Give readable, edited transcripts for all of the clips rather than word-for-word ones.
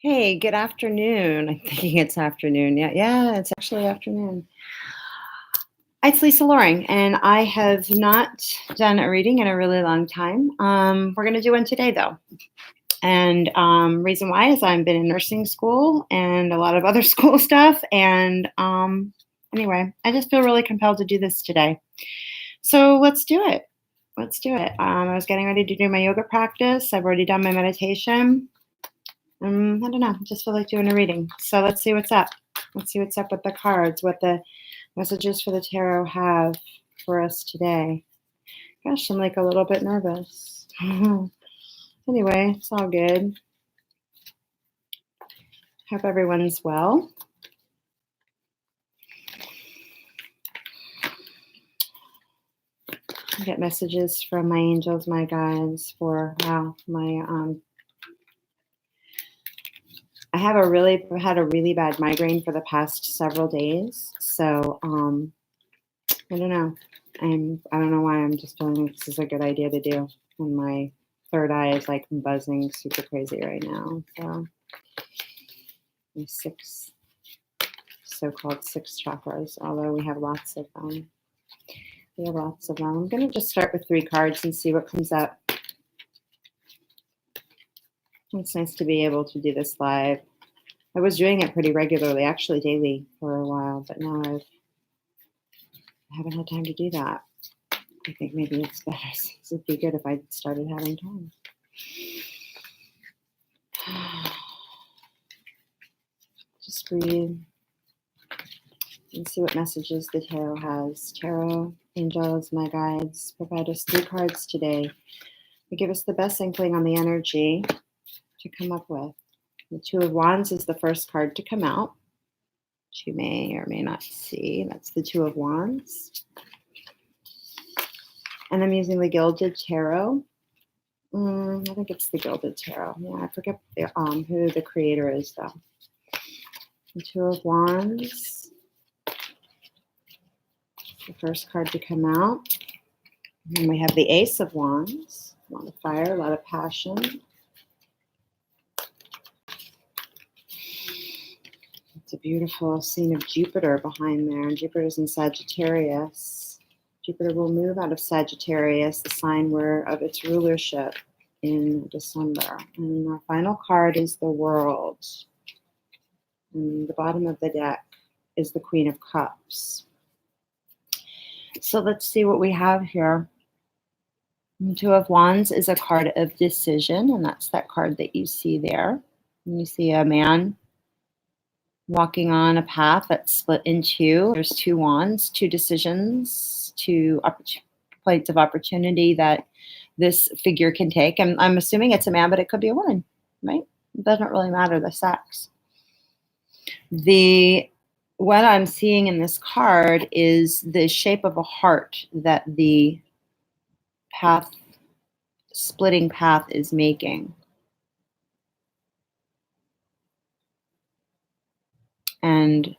Hey, good afternoon. I'm thinking it's afternoon. Yeah, it's actually afternoon. It's Lisa Loring, and I have not done a reading in a really long time. We're going to do one today, though. And reason why is I've been in nursing school and a lot of other school stuff. And anyway, I just feel really compelled to do this today. So let's do it. Let's do it. I was getting ready to do my yoga practice. I've already done my meditation. I don't know. I just feel like doing a reading. So let's see what's up. Let's see what's up with the cards, what the messages for the tarot have for us today. Gosh, I'm like a little bit nervous. Anyway, it's all good. Hope everyone's well. I get messages from my angels, my guides for my I have had a really bad migraine for the past several days. So I don't know. I don't know why I'm just feeling like this is a good idea to do. And my third eye is like buzzing super crazy right now. So my so-called six chakras, although we have lots of them. I'm going to just start with 3 cards and see what comes up. It's nice to be able to do this live. I was doing it pretty regularly, actually daily for a while, but now I haven't had time to do that. I think maybe it's better. It would be good if I started having time. Just breathe and see what messages the tarot has. Tarot, angels, my guides, provide us 3 cards today. They give us the best inkling on the energy to come up with. The 2 of Wands is the first card to come out, which you may or may not see. That's the 2 of Wands. And I'm using the Gilded Tarot. I think it's the Gilded Tarot. Yeah, I forget who the creator is, though. The 2 of Wands. The first card to come out. And then we have the Ace of Wands. A lot of fire, a lot of passion. It's a beautiful scene of Jupiter behind there. And Jupiter's in Sagittarius. Jupiter will move out of Sagittarius, the sign of its rulership, in December. And our final card is the World. And the bottom of the deck is the Queen of Cups. So let's see what we have here. The 2 of Wands is a card of decision, and that's that card that you see there. And you see a man walking on a path that's split in 2. There's 2 wands, 2 decisions, 2 points of opportunity that this figure can take. And I'm assuming it's a man, but it could be a woman, right? It doesn't really matter the sex. What I'm seeing in this card is the shape of a heart that the splitting path is making. And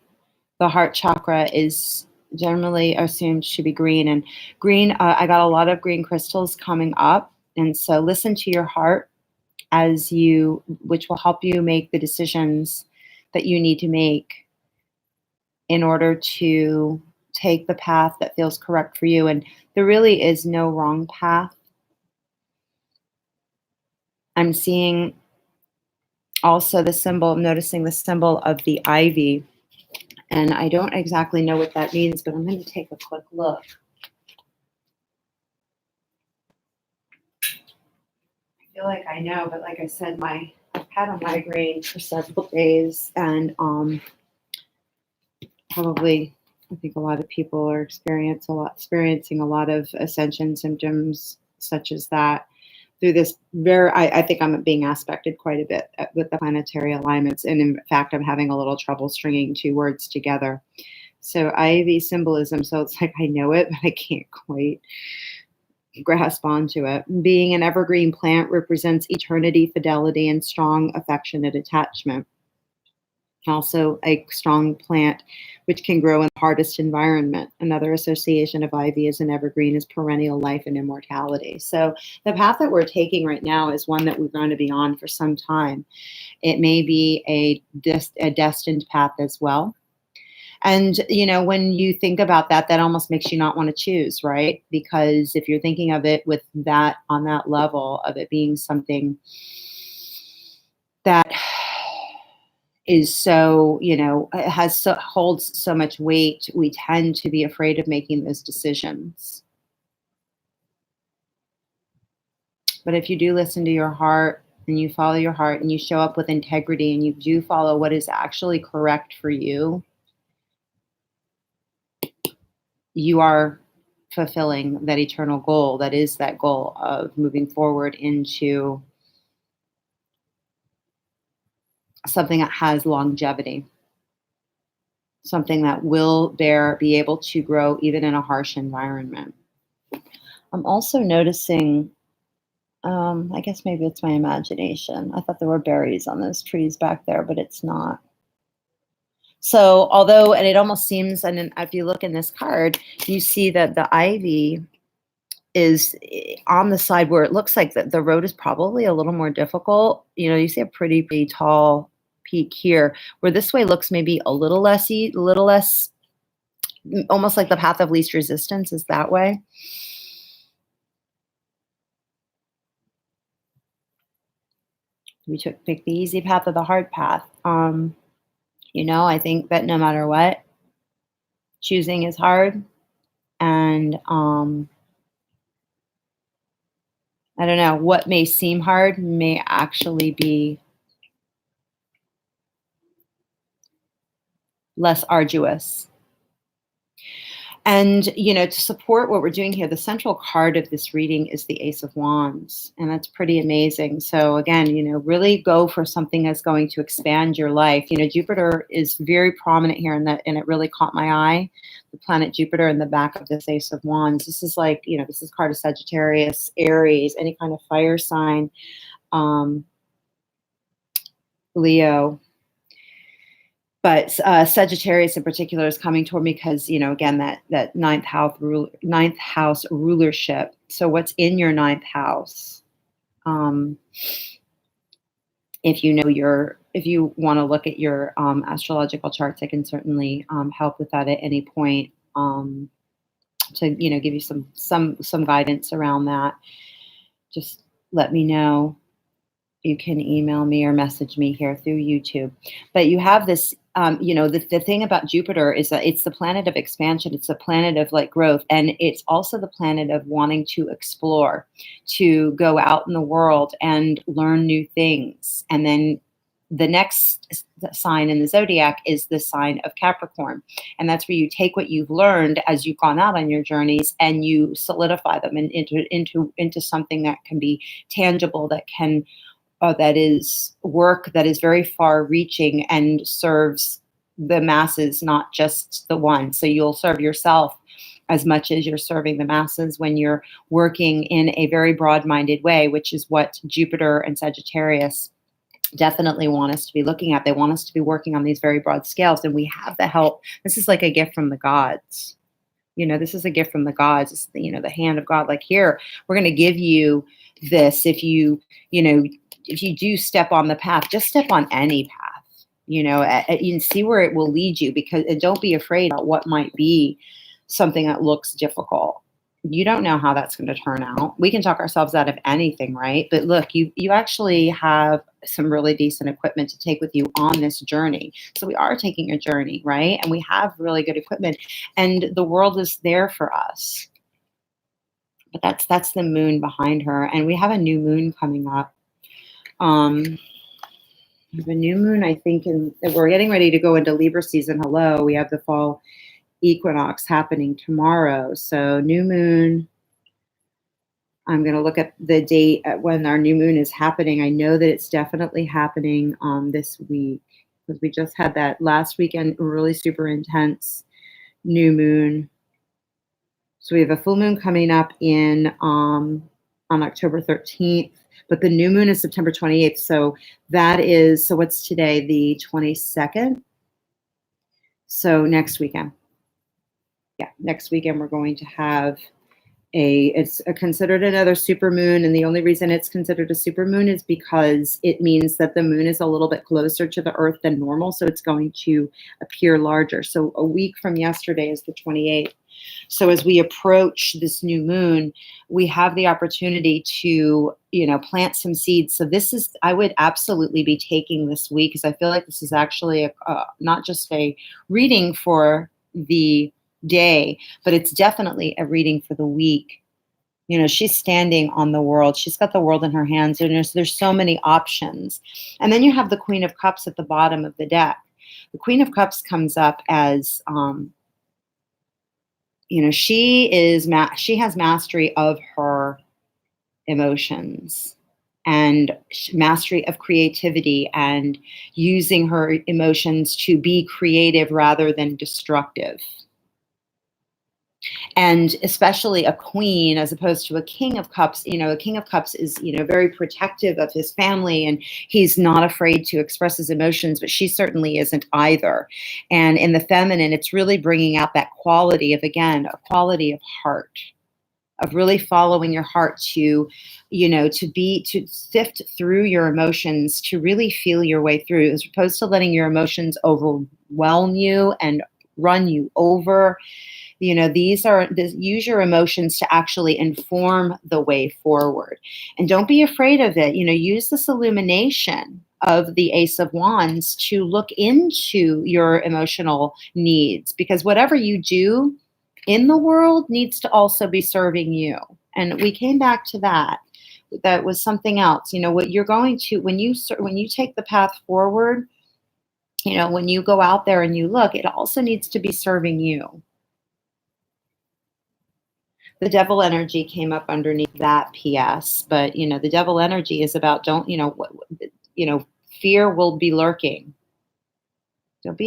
the heart chakra is generally assumed to be green. And green, I got a lot of green crystals coming up. And so listen to your heart which will help you make the decisions that you need to make in order to take the path that feels correct for you. And there really is no wrong path. I'm seeing also noticing the symbol of the ivy. And I don't exactly know what that means, but I'm going to take a quick look. I feel like I know, but like I said, I've had a migraine for several days, and probably I think a lot of people are experiencing a lot of ascension symptoms such as that through this I think I'm being aspected quite a bit with the planetary alignments. And in fact, I'm having a little trouble stringing 2 words together. So ivy symbolism, so it's like I know it, but I can't quite grasp onto it. Being an evergreen plant represents eternity, fidelity, and strong affectionate attachment. Also a strong plant which can grow in the hardest environment. Another association of ivy as an evergreen is perennial life and immortality. So the path that we're taking right now is one that we're going to be on for some time. It may be a destined path as well. And, when you think about that, that almost makes you not want to choose, right? Because if you're thinking of it with that on that level of it being something that is so, holds so much weight, we tend to be afraid of making those decisions. But if you do listen to your heart and you follow your heart and you show up with integrity and you do follow what is actually correct for you, you are fulfilling that eternal goal. That is that goal of moving forward into something that has longevity, something that will be able to grow even in a harsh environment. I'm also noticing, I guess maybe it's my imagination. I thought there were berries on those trees back there, but it's not. So although, and it almost seems, and if you look in this card, you see that the ivy is on the side where it looks like the road is probably a little more difficult. You see a pretty tall peak here, where this way looks maybe a little less, almost like the path of least resistance is that way. We pick the easy path or the hard path. I think that no matter what, choosing is hard. And I don't know, what may seem hard may actually be less arduous. And, to support what we're doing here, the central card of this reading is the Ace of Wands. And that's pretty amazing. So again, really go for something that's going to expand your life. Jupiter is very prominent here and it really caught my eye. The planet Jupiter in the back of this Ace of Wands. This is like, this is card of Sagittarius, Aries, any kind of fire sign, Leo. But Sagittarius in particular is coming toward me because, again, that ninth house rulership. So what's in your ninth house? If you want to look at your astrological charts, I can certainly help with that at any point to give you some guidance around that. Just let me know. You can email me or message me here through YouTube. But you have this, the thing about Jupiter is that it's the planet of expansion. It's the planet of growth. And it's also the planet of wanting to explore, to go out in the world and learn new things. And then the next sign in the zodiac is the sign of Capricorn. And that's where you take what you've learned as you've gone out on your journeys and you solidify them into something that can be tangible, that is work that is very far reaching and serves the masses, not just the one. So you'll serve yourself as much as you're serving the masses when you're working in a very broad-minded way, which is what Jupiter and Sagittarius definitely want us to be looking at. They want us to be working on these very broad scales, and we have the help. This is like a gift from the gods. This is a gift from the gods. It's the hand of God. Like, here, we're going to give you this if you do step on the path. Just step on any path, and see where it will lead you, and don't be afraid of what might be something that looks difficult. You don't know how that's going to turn out. We can talk ourselves out of anything, right? But look, you actually have some really decent equipment to take with you on this journey. So we are taking a journey, right? And we have really good equipment, and the world is there for us. But that's the moon behind her, and we have a new moon coming up. We have a new moon, I think, and we're getting ready to go into Libra season. Hello, we have the fall equinox happening tomorrow. So new moon, I'm going to look at the date at when our new moon is happening. I know that it's definitely happening this week because we just had that last weekend, really super intense new moon. So we have a full moon coming up on October 13th. But the new moon is September 28th. So so what's today? The 22nd? So next weekend. Yeah, next weekend we're going to have it's considered another supermoon, and the only reason it's considered a supermoon is because it means that the moon is a little bit closer to the earth than normal, so it's going to appear larger. So a week from yesterday is the 28th. So as we approach this new moon, we have the opportunity to, plant some seeds. So I would absolutely be taking this week, because I feel like this is actually not just a reading for the day, but it's definitely a reading for the week. She's standing on the world. She's got the world in her hands. And there's so many options. And then you have the Queen of Cups at the bottom of the deck. The Queen of Cups comes up as, she has mastery of her emotions and mastery of creativity and using her emotions to be creative rather than destructive. And especially a queen as opposed to a king of cups. A king of cups is, very protective of his family, and he's not afraid to express his emotions, but she certainly isn't either. And in the feminine, it's really bringing out that quality of, again, a quality of heart, of really following your heart to sift through your emotions, to really feel your way through, as opposed to letting your emotions overwhelm you and run you over. Use your emotions to actually inform the way forward. And don't be afraid of it. Use this illumination of the Ace of Wands to look into your emotional needs, because whatever you do in the world needs to also be serving you. And we came back to that. That was something else. What you're going to, when you take the path forward, when you go out there and you look, it also needs to be serving you. The devil energy came up underneath that PS, but the devil energy is about fear will be lurking. Don't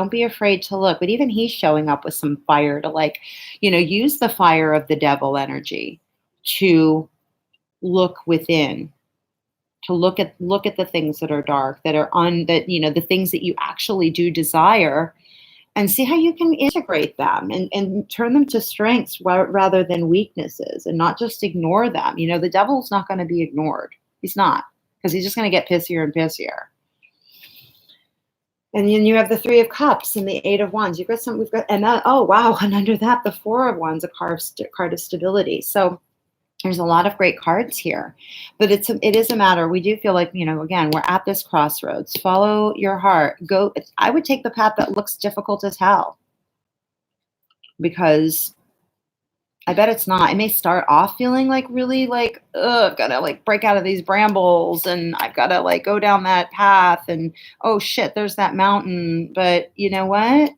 be afraid to look. But even he's showing up with some fire to use the fire of the devil energy to look within, to look at the things that are dark, the things that you actually do desire, and see how you can integrate them and turn them to strengths rather than weaknesses, and not just ignore them. The devil's not going to be ignored. He's not, because he's just going to get pissier and pissier. And then you have the Three of Cups and the Eight of Wands. Oh wow, and under that, the Four of Wands, a card of stability. So there's a lot of great cards here, but it is a matter. We do feel like, again, we're at this crossroads. Follow your heart. I would take the path that looks difficult as hell, because I bet it's not. It may start off feeling like really like, I've got to break out of these brambles, and I've got to go down that path, and oh shit, there's that mountain. But you know what?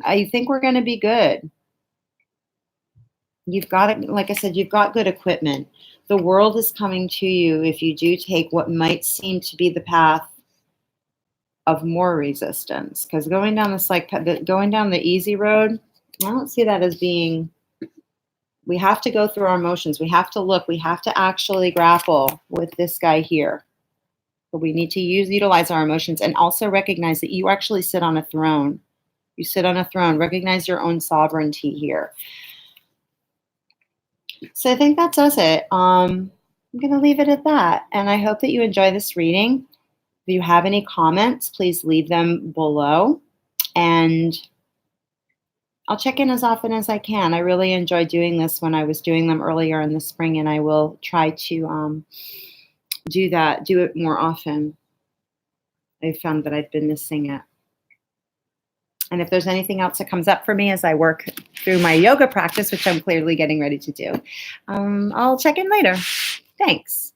I think we're going to be good. You've got it. Like I said, you've got good equipment. The world is coming to you if you do take what might seem to be the path of more resistance. Because going down the easy road, I don't see that as being. We have to go through our emotions. We have to look. We have to actually grapple with this guy here. But we need to utilize our emotions, and also recognize that you actually sit on a throne. You sit on a throne. Recognize your own sovereignty here. So I think that does it. I'm going to leave it at that. And I hope that you enjoy this reading. If you have any comments, please leave them below. And I'll check in as often as I can. I really enjoyed doing this when I was doing them earlier in the spring, and I will try to do it more often. I found that I've been missing it. And if there's anything else that comes up for me as I work through my yoga practice, which I'm clearly getting ready to do, I'll check in later. Thanks.